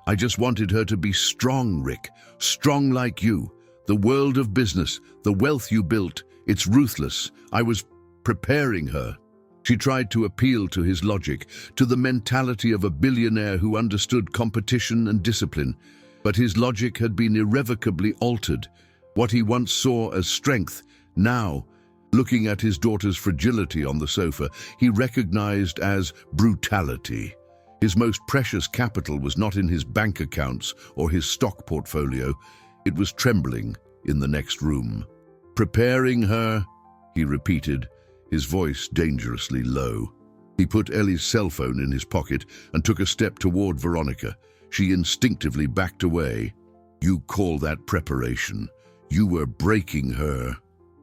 "I just wanted her to be strong, Rick, strong like you. The world of business, the wealth you built, it's ruthless. I was preparing her." She tried to appeal to his logic, to the mentality of a billionaire who understood competition and discipline. But his logic had been irrevocably altered. What he once saw as strength, now, looking at his daughter's fragility on the sofa, he recognized as brutality. His most precious capital was not in his bank accounts or his stock portfolio. It was trembling in the next room. "Preparing her," he repeated, his voice dangerously low. He put Ellie's cell phone in his pocket and took a step toward Veronica. She instinctively backed away. You call that preparation? You were breaking her.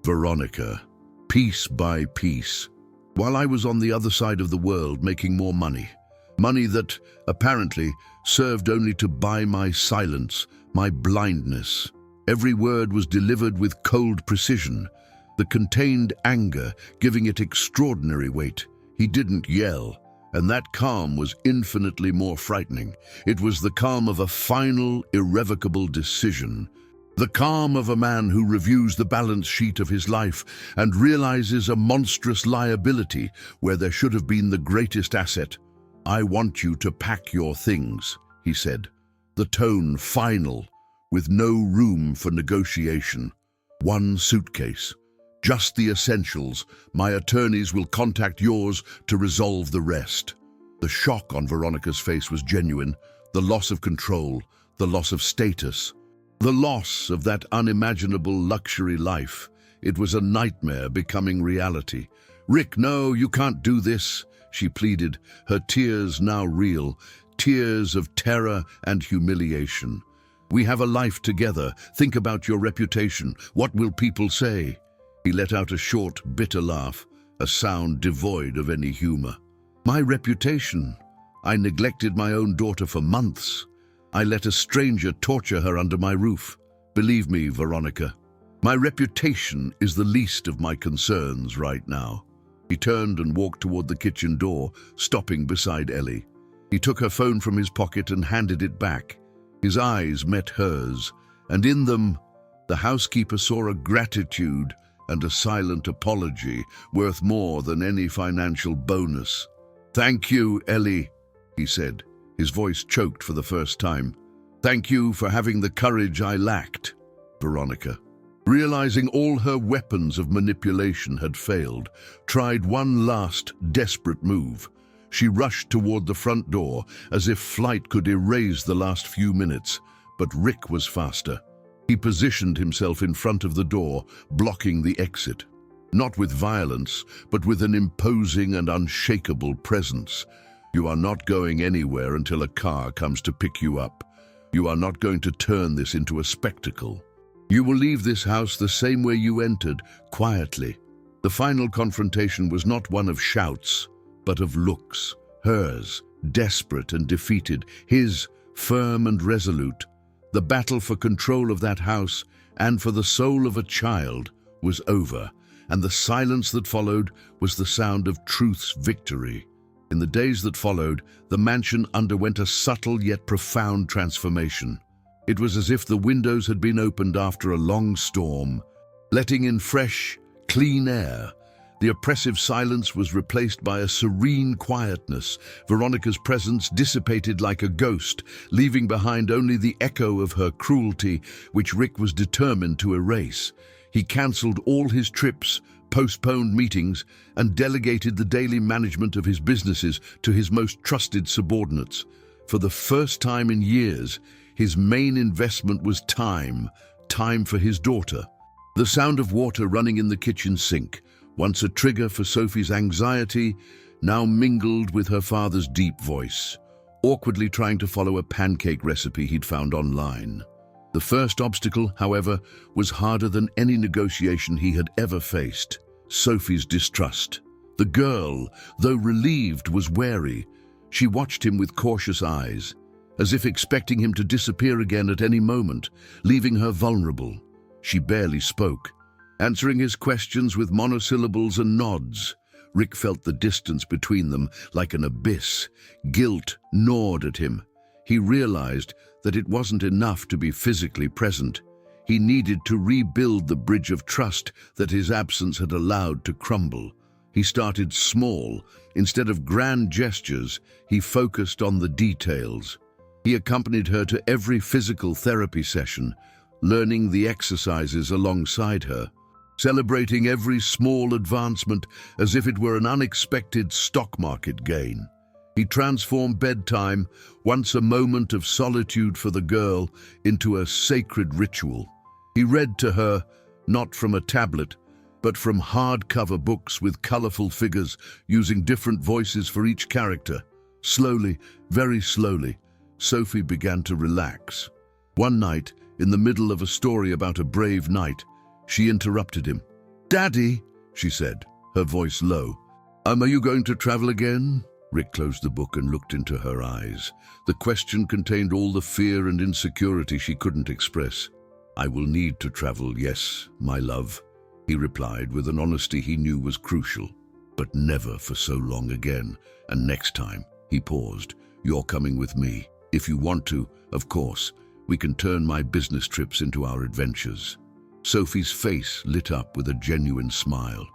Veronica, piece by piece, while I was on the other side of the world making more money. Money that, apparently, served only to buy my silence, my blindness. Every word was delivered with cold precision, the contained anger giving it extraordinary weight. He didn't yell, and that calm was infinitely more frightening. It was the calm of a final, irrevocable decision. The calm of a man who reviews the balance sheet of his life and realizes a monstrous liability where there should have been the greatest asset. I want you to pack your things, he said, the tone final, with no room for negotiation. One suitcase. Just the essentials. My attorneys will contact yours to resolve the rest. The shock on Veronica's face was genuine. The loss of control, the loss of status, the loss of that unimaginable luxury life. It was a nightmare becoming reality. Rick, no, you can't do this, she pleaded, her tears now real, tears of terror and humiliation. We have a life together. Think about your reputation. What will people say? He let out a short, bitter laugh, a sound devoid of any humor. My reputation? I neglected my own daughter for months. I let a stranger torture her under my roof. Believe me, Veronica, my reputation is the least of my concerns right now. He turned and walked toward the kitchen door, stopping beside Ellie. He took her phone from his pocket and handed it back. His eyes met hers, and in them, the housekeeper saw a gratitude and a silent apology worth more than any financial bonus. Thank you, Ellie, he said, his voice choked for the first time. Thank you for having the courage I lacked, Veronica. Realizing all her weapons of manipulation had failed, tried one last desperate move. She rushed toward the front door as if flight could erase the last few minutes, but Rick was faster. He positioned himself in front of the door, blocking the exit. Not with violence, but with an imposing and unshakable presence. You are not going anywhere until a car comes to pick you up. You are not going to turn this into a spectacle. You will leave this house the same way you entered, quietly. The final confrontation was not one of shouts, but of looks. Hers, desperate and defeated. His, firm and resolute. The battle for control of that house and for the soul of a child was over, and the silence that followed was the sound of truth's victory. In the days that followed, the mansion underwent a subtle yet profound transformation. It was as if the windows had been opened after a long storm, letting in fresh, clean air. The oppressive silence was replaced by a serene quietness. Veronica's presence dissipated like a ghost, leaving behind only the echo of her cruelty, which Rick was determined to erase. He cancelled all his trips, postponed meetings, and delegated the daily management of his businesses to his most trusted subordinates. For the first time in years, his main investment was time for his daughter. The sound of water running in the kitchen sink, once a trigger for Sophie's anxiety, now mingled with her father's deep voice, awkwardly trying to follow a pancake recipe he'd found online. The first obstacle, however, was harder than any negotiation he had ever faced: Sophie's distrust. The girl, though relieved, was wary. She watched him with cautious eyes, as if expecting him to disappear again at any moment, leaving her vulnerable. She barely spoke, answering his questions with monosyllables and nods. Rick felt the distance between them like an abyss. Guilt gnawed at him. He realized that it wasn't enough to be physically present. He needed to rebuild the bridge of trust that his absence had allowed to crumble. He started small. Instead of grand gestures, he focused on the details. He accompanied her to every physical therapy session, learning the exercises alongside her, celebrating every small advancement as if it were an unexpected stock market gain. He transformed bedtime, once a moment of solitude for the girl, into a sacred ritual. He read to her, not from a tablet, but from hardcover books with colorful figures using different voices for each character. Slowly, very slowly, Sophie began to relax. One night, in the middle of a story about a brave knight, she interrupted him. "Daddy," she said, her voice low. Are you going to travel again?" Rick closed the book and looked into her eyes. The question contained all the fear and insecurity she couldn't express. "I will need to travel, yes, my love," he replied with an honesty he knew was crucial. "But never for so long again. And next time," he paused, "you're coming with me. If you want to, of course. We can turn my business trips into our adventures." Sophie's face lit up with a genuine smile.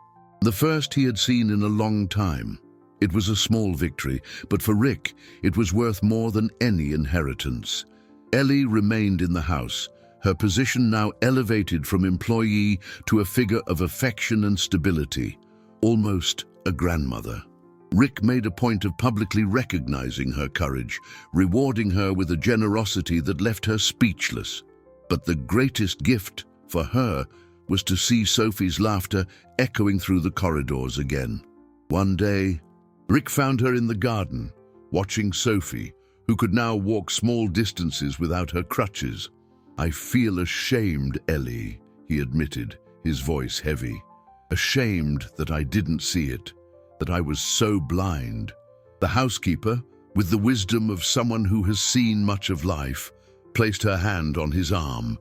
The first he had seen in a long time. It was a small victory, but for Rick, it was worth more than any inheritance. Ellie remained in the house, her position now elevated from employee to a figure of affection and stability, almost a grandmother. Rick made a point of publicly recognizing her courage, rewarding her with a generosity that left her speechless. But the greatest gift for her was to see Sophie's laughter echoing through the corridors again. One day, Rick found her in the garden, watching Sophie, who could now walk small distances without her crutches. "I feel ashamed, Ellie," he admitted, his voice heavy. "Ashamed that I didn't see it, that I was so blind." The housekeeper, with the wisdom of someone who has seen much of life, placed her hand on his arm.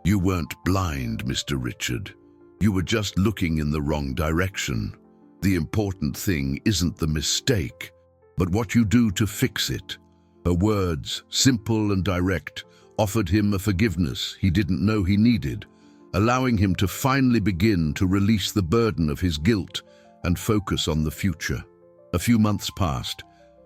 "You weren't blind, Mr. Richard. You were just looking in the wrong direction. The important thing isn't the mistake, but what you do to fix it." Her words, simple and direct, offered him a forgiveness he didn't know he needed, allowing him to finally begin to release the burden of his guilt and focus on the future. A few months passed,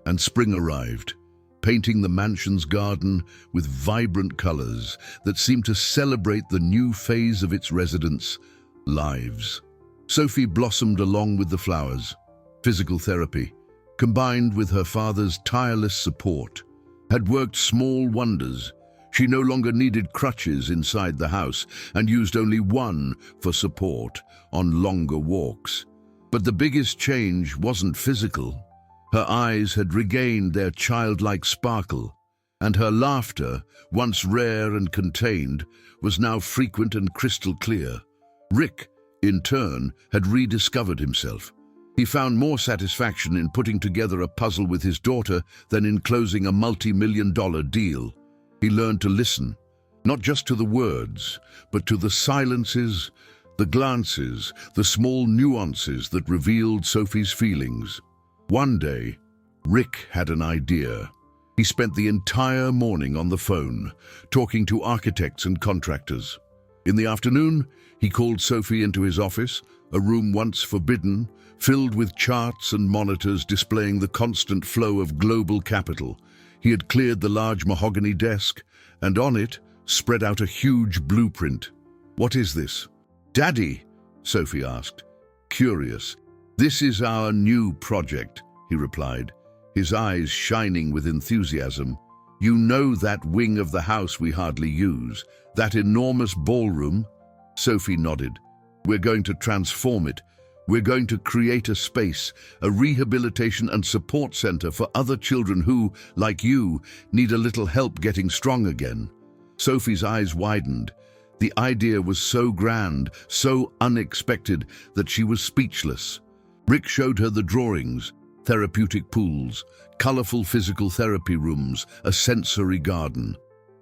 and spring arrived, painting the mansion's garden with vibrant colors that seemed to celebrate the new phase of its residents' lives. Sophie blossomed along with the flowers. Physical therapy, combined with her father's tireless support, had worked small wonders. She no longer needed crutches inside the house and used only one for support on longer walks. But the biggest change wasn't physical. Her eyes had regained their childlike sparkle, and her laughter, once rare and contained, was now frequent and crystal clear. Rick, in turn, had rediscovered himself. He found more satisfaction in putting together a puzzle with his daughter than in closing a multi-million-dollar deal. He learned to listen, not just to the words, but to the silences, the glances, the small nuances that revealed Sophie's feelings. One day, Rick had an idea. He spent the entire morning on the phone, talking to architects and contractors. In the afternoon, he called Sophie into his office, a room once forbidden, filled with charts and monitors displaying the constant flow of global capital. He had cleared the large mahogany desk, and on it spread out a huge blueprint. "What is this?" "Daddy," Sophie asked, curious. "This is our new project," he replied, his eyes shining with enthusiasm. "You know that wing of the house we hardly use, that enormous ballroom?" Sophie nodded. "We're going to transform it. We're going to create a space, a rehabilitation and support center for other children who, like you, need a little help getting strong again." Sophie's eyes widened. The idea was so grand, so unexpected, that she was speechless. Rick showed her the drawings, therapeutic pools, colorful physical therapy rooms, a sensory garden.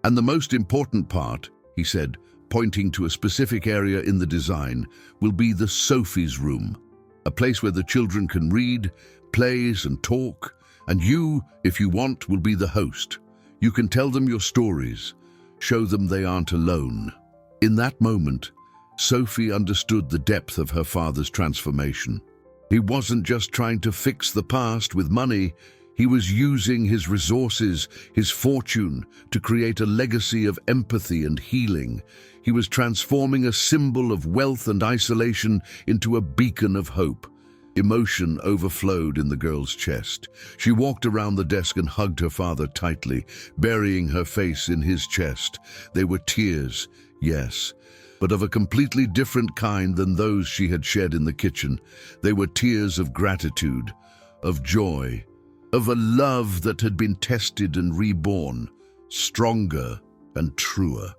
"And the most important part," he said, pointing to a specific area in the design, "will be the Sophie's room, a place where the children can read, plays and talk, and you, if you want, will be the host. You can tell them your stories, show them they aren't alone." In that moment, Sophie understood the depth of her father's transformation. He wasn't just trying to fix the past with money. He was using his resources, his fortune, to create a legacy of empathy and healing. He was transforming a symbol of wealth and isolation into a beacon of hope. Emotion overflowed in the girl's chest. She walked around the desk and hugged her father tightly, burying her face in his chest. They were tears, yes, but of a completely different kind than those she had shed in the kitchen. They were tears of gratitude, of joy, of a love that had been tested and reborn, stronger and truer.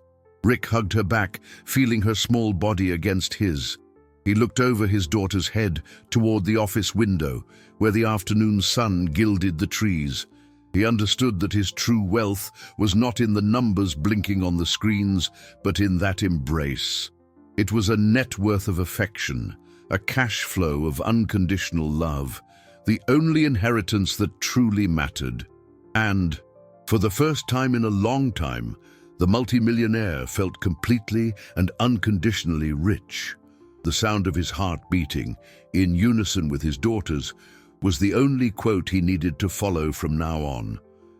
Rick hugged her back, feeling her small body against his. He looked over his daughter's head toward the office window, where the afternoon sun gilded the trees. He understood that his true wealth was not in the numbers blinking on the screens, but in that embrace. It was a net worth of affection, a cash flow of unconditional love, the only inheritance that truly mattered. And, for the first time in a long time, the multimillionaire felt completely and unconditionally rich. The sound of his heart beating, in unison with his daughter's, was the only quote he needed to follow from now on.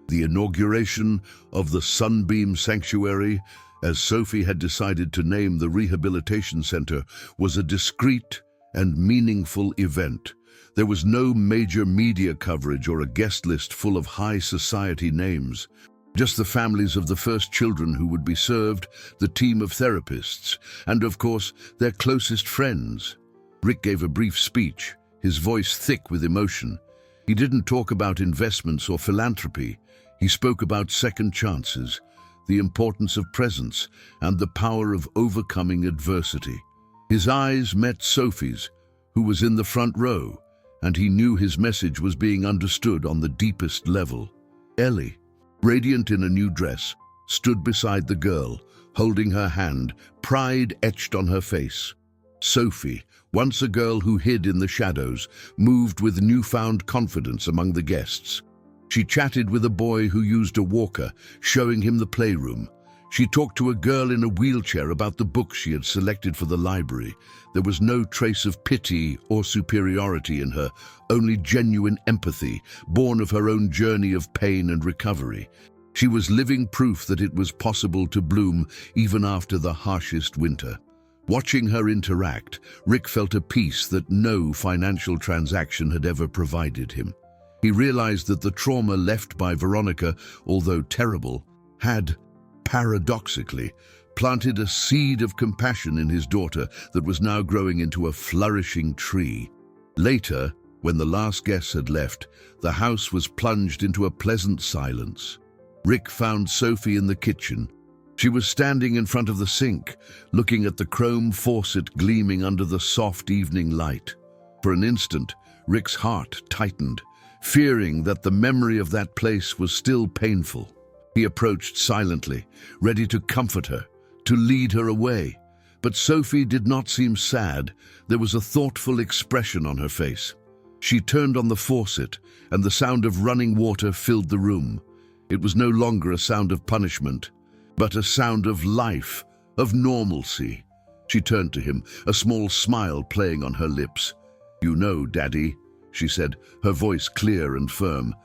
The inauguration of the Sunbeam Sanctuary, as Sophie had decided to name the rehabilitation center, was a discreet and meaningful event. There was no major media coverage or a guest list full of high society names. Just the families of the first children who would be served, the team of therapists, and of course, their closest friends. Rick gave a brief speech, his voice thick with emotion. He didn't talk about investments or philanthropy. He spoke about second chances, the importance of presence, and the power of overcoming adversity. His eyes met Sophie's, who was in the front row, and he knew his message was being understood on the deepest level. Ellie, radiant in a new dress, stood beside the girl, holding her hand, pride etched on her face. Sophie, once a girl who hid in the shadows, moved with newfound confidence among the guests. She chatted with a boy who used a walker, showing him the playroom. She talked to a girl in a wheelchair about the books she had selected for the library. There was no trace of pity or superiority in her, only genuine empathy, born of her own journey of pain and recovery. She was living proof that it was possible to bloom even after the harshest winter. Watching her interact, Rick felt a peace that no financial transaction had ever provided him. He realized that the trauma left by Veronica, although terrible, had, paradoxically, planted a seed of compassion in his daughter that was now growing into a flourishing tree. Later, when the last guests had left, the house was plunged into a pleasant silence. Rick found Sophie in the kitchen. She was standing in front of the sink, looking at the chrome faucet gleaming under the soft evening light. For an instant, Rick's heart tightened, fearing that the memory of that place was still painful. He approached silently, ready to comfort her, to lead her away. But Sophie did not seem sad. There was a thoughtful expression on her face. She turned on the faucet, and the sound of running water filled the room. It was no longer a sound of punishment, but a sound of life, of normalcy. She turned to him, a small smile playing on her lips. "You know, Daddy," she said, her voice clear and firm.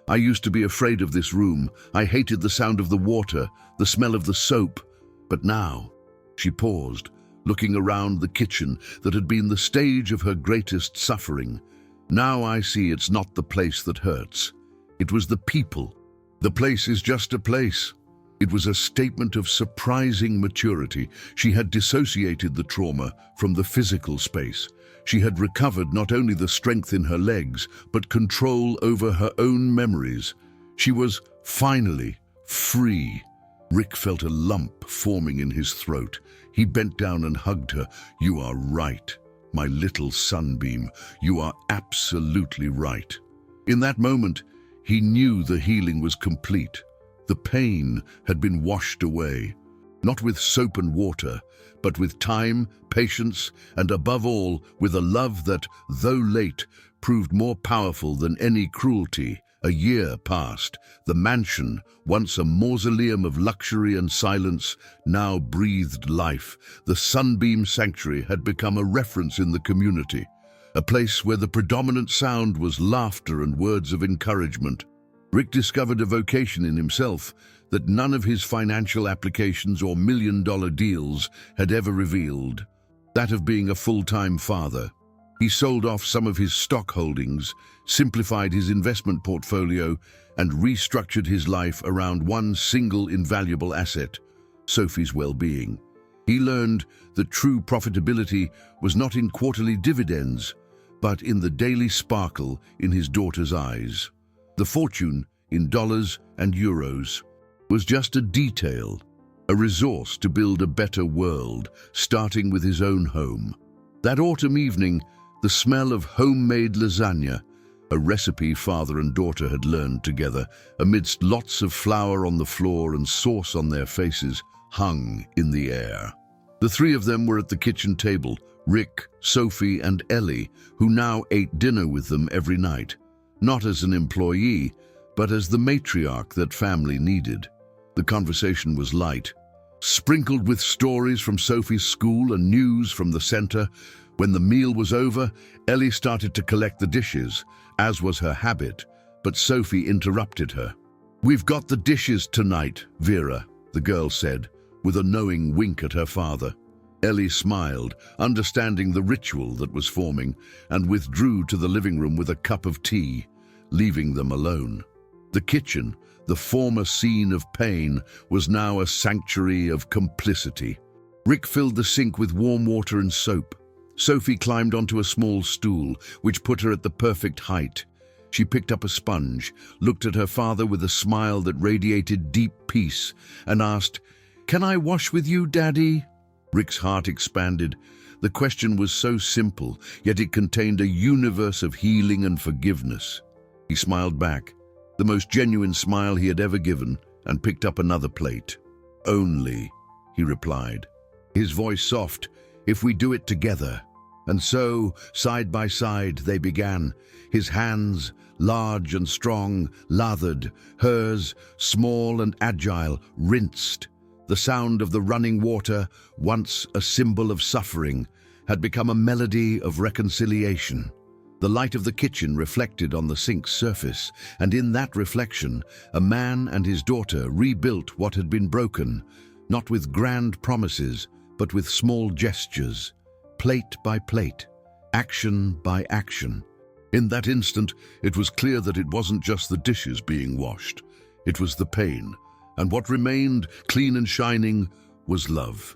"I used to be afraid of this room. I hated the sound of the water, the smell of the soap. But now," she paused, looking around the kitchen that had been the stage of her greatest suffering. "Now I see it's not the place that hurts. It was the people. The place is just a place." It was a statement of surprising maturity. She had dissociated the trauma from the physical space. She had recovered not only the strength in her legs, but control over her own memories. She was finally free. Rick felt a lump forming in his throat. He bent down and hugged her. "You are right, my little sunbeam. You are absolutely right." In that moment, he knew the healing was complete. The pain had been washed away, not with soap and water, but with time, patience, and above all, with a love that, though late, proved more powerful than any cruelty. A year passed. The mansion, once a mausoleum of luxury and silence, now breathed life. The Sunbeam Sanctuary had become a reference in the community, a place where the predominant sound was laughter and words of encouragement. Rick discovered a vocation in himself that none of his financial applications or million-dollar deals had ever revealed, that of being a full-time father. He sold off some of his stock holdings, simplified his investment portfolio, and restructured his life around one single invaluable asset, Sophie's well-being. He learned that true profitability was not in quarterly dividends, but in the daily sparkle in his daughter's eyes. The fortune, in dollars and euros, was just a detail, a resource to build a better world, starting with his own home. That autumn evening, the smell of homemade lasagna, a recipe father and daughter had learned together, amidst lots of flour on the floor and sauce on their faces, hung in the air. The three of them were at the kitchen table, Rick, Sophie, and Ellie, who now ate dinner with them every night, not as an employee, but as the matriarch that family needed. The conversation was light, sprinkled with stories from Sophie's school and news from the center. When the meal was over, Ellie started to collect the dishes, as was her habit, but Sophie interrupted her. "We've got the dishes tonight, Vera," the girl said, with a knowing wink at her father. Ellie smiled, understanding the ritual that was forming, and withdrew to the living room with a cup of tea, leaving them alone. The kitchen, the former scene of pain, was now a sanctuary of complicity. Rick filled the sink with warm water and soap. Sophie climbed onto a small stool, which put her at the perfect height. She picked up a sponge, looked at her father with a smile that radiated deep peace, and asked, "Can I wash with you, Daddy?" Rick's heart expanded. The question was so simple, yet it contained a universe of healing and forgiveness. He smiled back, the most genuine smile he had ever given, and picked up another plate. "Only," he replied, his voice soft, "if we do it together." And so, side by side, they began, his hands, large and strong, lathered, hers, small and agile, rinsed. The sound of the running water, once a symbol of suffering, had become a melody of reconciliation. The light of the kitchen reflected on the sink's surface, and in that reflection, a man and his daughter rebuilt what had been broken, not with grand promises, but with small gestures, plate by plate, action by action. In that instant, it was clear that it wasn't just the dishes being washed. It was the pain, and what remained, clean and shining, was love.